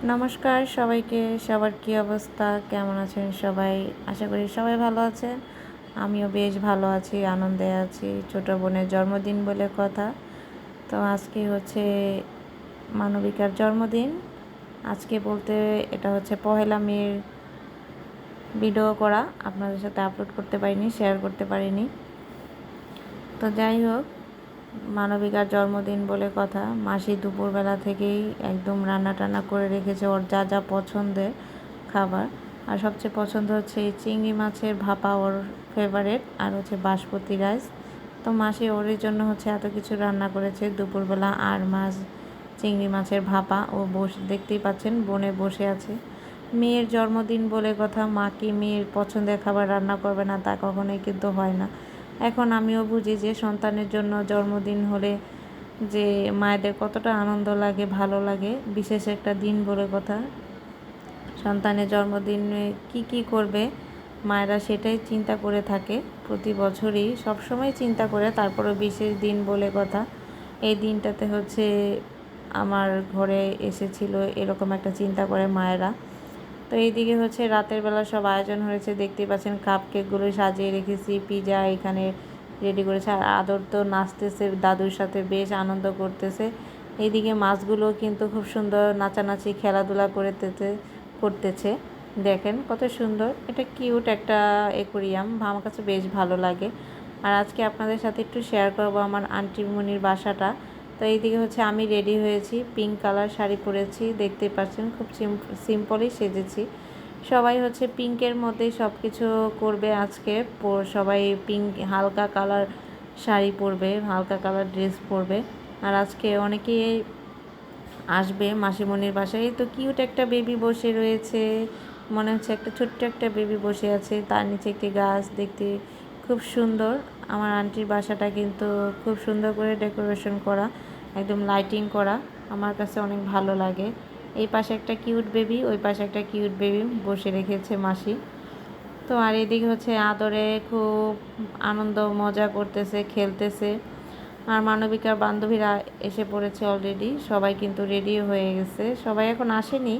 নমস্কার সবাইকে। সবার কী অবস্থা, কেমন আছেন সবাই? আশা করি সবাই ভালো আছেন। আমিও বেশ ভালো আছি, আনন্দে আছি। ছোটো বোনের জন্মদিন বলে কথা। তো আজকে হচ্ছে মানবিকার জন্মদিন। আজকে বলতে এটা হচ্ছে পহেলা মের ভিডিও করা, আপনাদের সাথে আপলোড করতে পারিনি, শেয়ার করতে পারিনি। তো যাই হোক, মানবিকার জন্মদিন বলে কথা। মাসি দুপুরবেলা থেকেই একদম রান্না টান্না করে রেখেছে ওর যা যা পছন্দের খাবার। আর সবচেয়ে পছন্দ হচ্ছে এই চিংড়ি মাছের ভাপা, ওর ফেভারেট। আর হচ্ছে বাসমতি রাইস। তো মাসি ওর জন্য হচ্ছে এত কিছু রান্না করেছে দুপুরবেলা। আর মাছ, চিংড়ি মাছের ভাপা। ও দেখতেই পাচ্ছেন বনে বসে আছে। মেয়ের জন্মদিন বলে কথা, মা কি মেয়ের পছন্দের খাবার রান্না করবে না, তা কখনোই কিন্তু হয় না। এখন আমিও বুঝি যে সন্তানের জন্য জন্মদিন হলে যে মায়েদের কতটা আনন্দ লাগে, ভালো লাগে। বিশেষ একটা দিন বলে কথা। সন্তানের জন্মদিনে কি করবে মায়েরা সেটাই চিন্তা করে থাকে প্রতি বছরই, সবসময় চিন্তা করে। তারপরেও বিশেষ দিন বলে কথা, এই দিনটাতে হচ্ছে আমার ঘরে এসেছিল এরকম একটা চিন্তা করে মায়েরা। তো এইদিকে হচ্ছে রাতের বেলা সব আয়োজন হয়েছে, দেখতেই পাচ্ছেন কাপ কেকগুলো সাজিয়ে রেখেছি, পিজা এখানে রেডি করেছে। আর আদর তো নাচতেছে দাদুর সাথে, বেশ আনন্দ করতেছে। এইদিকে মাছগুলো কিন্তু খুব সুন্দর নাচানাচি খেলাধুলা করতেছে। দেখেন কত সুন্দর, এটা কিউট একটা অ্যাকোরিয়াম, আমার কাছে বেশ ভালো লাগে। আর আজকে আপনাদের সাথে একটু শেয়ার করব আমার আন্টিমণির বাসাটা। তো এইদিকে হচ্ছে আমি রেডি হয়েছি, পিঙ্ক কালার শাড়ি পরেছি, দেখতেই পাচ্ছেন খুব সিম্পলই সেজেছি। সবাই হচ্ছে পিঙ্কের মধ্যেই সব কিছু করবে আজকে। সবাই পিঙ্ক হালকা কালার শাড়ি পরবে, হালকা কালার ড্রেস পরবে। আর আজকে অনেকেই আসবে মাসিমণির বাসায়। তো কিউট একটা বেবি বসে রয়েছে, মনে হচ্ছে একটা ছোট্ট একটা বেবি বসে আছে, তার নিচে একটি গাছ, দেখতে খুব সুন্দর। আমার আন্টির বাসাটা কিন্তু খুব সুন্দর করে ডেকোরেশন করা, একদম লাইটিং করা, আমার কাছে অনেক ভালো লাগে। এই পাশে একটা কিউট বেবি, ওই পাশে একটা কিউট বেবি বসে রেখেছে মাসি। তো আর এদিকে হচ্ছে আদরে খুব আনন্দ মজা করতেছে, খেলতেছে। আর মানবিকার বান্ধবীরা এসে পড়েছে অলরেডি, সবাই কিন্তু রেডিও হয়ে গেছে, সবাই এখন আসেনি।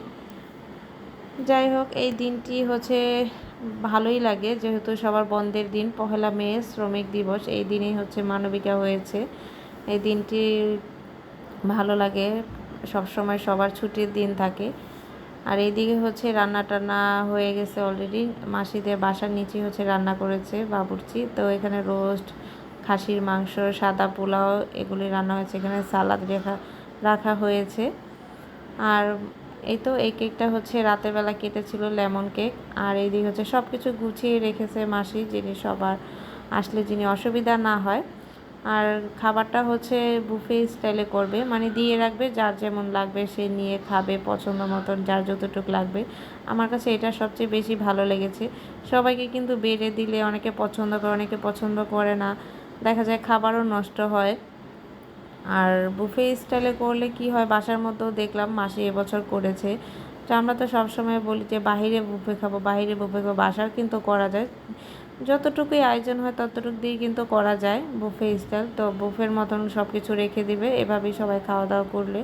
যাই হোক, এই দিনটি হচ্ছে ভালোই লাগে, যেহেতু সবার বন্ধের দিন, পহেলা মে শ্রমিক দিবস, এই দিনেই হচ্ছে মানবিকা হয়েছে। এই দিনটি ভালো লাগে, সবসময় সবার ছুটির দিন থাকে। আর এইদিকে হচ্ছে রান্না টান্না হয়ে গেছে অলরেডি, মাসিদের বাসার নিচে হচ্ছে রান্না করেছে বাবুর্চি। তো এখানে রোস্ট, খাসির মাংস, সাদা পোলাও এগুলি রান্না হয়েছে, এখানে সালাদ রাখা হয়েছে। আর এই তো এই কেকটা হচ্ছে রাতের বেলা কেটেছিল, লেমন কেক। আর এইদিকে হচ্ছে সব কিছু গুছিয়ে রেখেছে মাসি, যিনি সবার আসলে যিনি অসুবিধা না হয়। আর খাবারটা হচ্ছে বুফে স্টাইলে করবে, মানে দিয়ে রাখবে, যার যেমন লাগবে সে নিয়ে খাবে পছন্দ মতন, যার যতটুকু লাগবে। আমার কাছে এটা সবচেয়ে বেশি ভালো লেগেছে। সবাইকে কিন্তু বেড়ে দিলে অনেকে পছন্দ করে, অনেকে পছন্দ করে না, দেখা যায় খাবারও নষ্ট হয়। আর বুফে স্টাইলে করলে কি হয়, বাসার মধ্যেও দেখলাম মাসি এবছর করেছে। তো আমরা তো সবসময় বলি যে বাহিরে বুফে খাবো, বাহিরে বুফে খাবো, বাসার কিন্তু করা যায়, যতটুকুই আয়োজন হয় ততটুকু দিয়ে কিন্তু করা যায় বুফে স্টাইল। তো বুফের মতন সব কিছু রেখে দিবে, এভাবেই সবাই খাওয়া দাওয়া করলে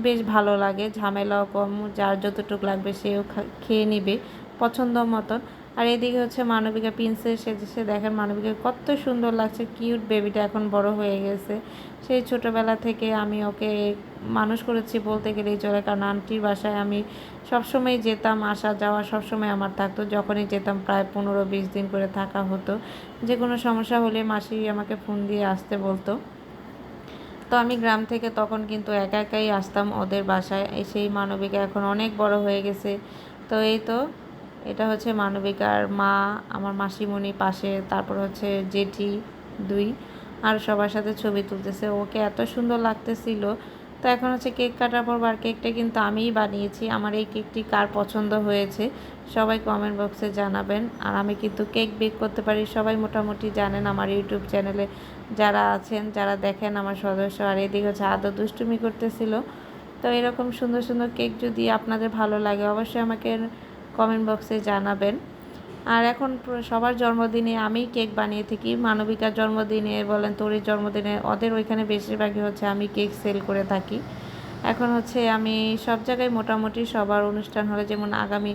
বেশ ভালো লাগে, ঝামেলাও কম, যার যতটুকু লাগবে সেও খেয়ে নিবে পছন্দ মতন। আর এদিকে হচ্ছে মানবিকা প্রিন্সেস সেজেছে, দেখেন মানবিকা কত সুন্দর লাগছে, কিউট বেবিটা এখন বড় হয়ে গেছে। সেই ছোটোবেলা থেকে আমি ওকে মানুষ করেছি বলতে গেলেই চলে, কারণ আন্টির বাসায় আমি সবসময় যেতাম, আসা যাওয়া সবসময় আমার থাকতো। যখনই যেতাম প্রায় 15-20 দিন করে থাকা হতো। যে কোনো সমস্যা হলে মাসি আমাকে ফোন দিয়ে আসতে বলতো। তো আমি গ্রাম থেকে তখন কিন্তু একা একাই আসতাম ওদের বাসায়। সেই মানবিকা এখন অনেক বড় হয়ে গেছে। তো এই তো এটা হচ্ছে মানবিকার মা, আমার মাসিমণি পাশে, তারপর হচ্ছে জেঠি দুই, আর সবার সাথে ছবি তুলতেছে, ওকে এত সুন্দর লাগতেছিল। তো এখন হচ্ছে কেক কাটার পর, আর কেকটা কিন্তু আমিই বানিয়েছি। আমার এই কেকটি কার পছন্দ হয়েছে সবাই কমেন্ট বক্সে জানাবেন। আর আমি কিন্তু কেক বেক করতে পারি, সবাই মোটামুটি জানেন আমার ইউটিউব চ্যানেলে যারা আছেন, যারা দেখেন আমার সদস্য। আর এদিকে হচ্ছে আদৌ দুষ্টুমি করতেছিল। তো এরকম সুন্দর সুন্দর কেক যদি আপনাদের ভালো লাগে অবশ্যই আমাকে কমেন্ট বক্সে জানাবেন। আর এখন সবার জন্মদিনে আমিই কেক বানিয়ে থাকি, মানবিকার জন্মদিনে বলেন, তোরির জন্মদিনে, ওদের ওইখানে বেশিরভাগই হচ্ছে আমি কেক সেল করে থাকি। এখন হচ্ছে আমি সব জায়গায় মোটামুটি সবার অনুষ্ঠান হলে, যেমন আগামী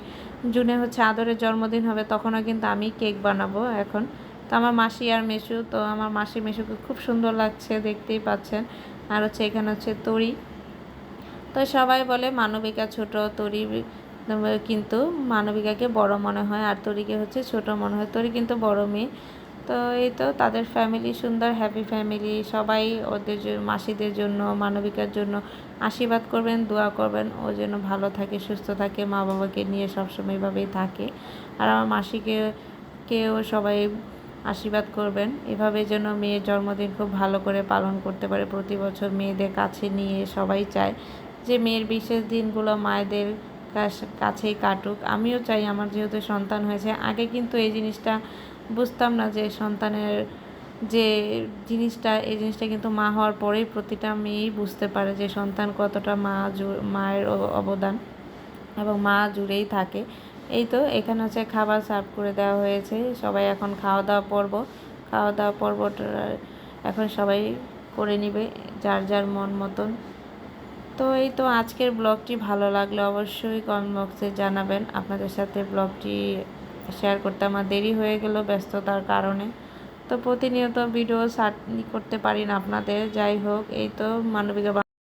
জুনে হচ্ছে আদরের জন্মদিন হবে, তখনও কিন্তু আমি কেক বানাবো এখন। তো আমার মাসি আর মেসু, তো আমার মাসি মেসুকে খুব সুন্দর লাগছে, দেখতেই পাচ্ছেন। আর হচ্ছে এখানে হচ্ছে তরি। তো সবাই বলে মানবিকা ছোট, তরি কিন্তু মানবিকাকে বড় মনে হয়, আর তরিকে হচ্ছে ছোট মনে হয়। তরি কিন্তু বড় মেয়ে। তো এই তো তাদের ফ্যামিলি সুন্দর, হ্যাপি ফ্যামিলি। সবাই ওদের মাসিদের জন্য, মানবিকার জন্য আশীর্বাদ করবেন, দোয়া করবেন, ও যেন ভালো থাকে, সুস্থ থাকে, মা বাবাকে নিয়ে সবসময় এভাবেই থাকে। আর আমার কেউ সবাই আশীর্বাদ করবেন, এভাবে যেন মেয়ের জন্মদিন খুব ভালো করে পালন করতে পারে। প্রতি বছর মেয়েদের কাছে নিয়ে সবাই চায় যে মেয়ের বিশেষ দিনগুলো মায়েদের কাছেই কাটুক। আমিও চাই, আমার যেহেতু সন্তান হয়েছে। আগে কিন্তু এই জিনিসটা বুঝতাম না যে সন্তানের যে জিনিসটা, এই জিনিসটা কিন্তু মা হওয়ার পরেই প্রতিটা মেয়েই বুঝতে পারে যে সন্তান কতটা মায়ের অবদান, এবং মা জুড়েই থাকে। এই তো এখানে হচ্ছে খাবার সার্ভ করে দেওয়া হয়েছে, সবাই এখন খাওয়া দাওয়া পর্বটা এখন সবাই করে নিবে যার যার মন মতন। তো এই তো আজকের ব্লগটি ভালো লাগলে অবশ্যই কমেন্ট বক্সে জানাবেন। আপনাদের সাথে ব্লগটি শেয়ার করতে আমার দেরি হয়ে গেল ব্যস্ততার কারণে। তো প্রতিনিয়ত ভিডিও করতে পারি না আপনাদের, যাই হোক। এই তো মানবিকা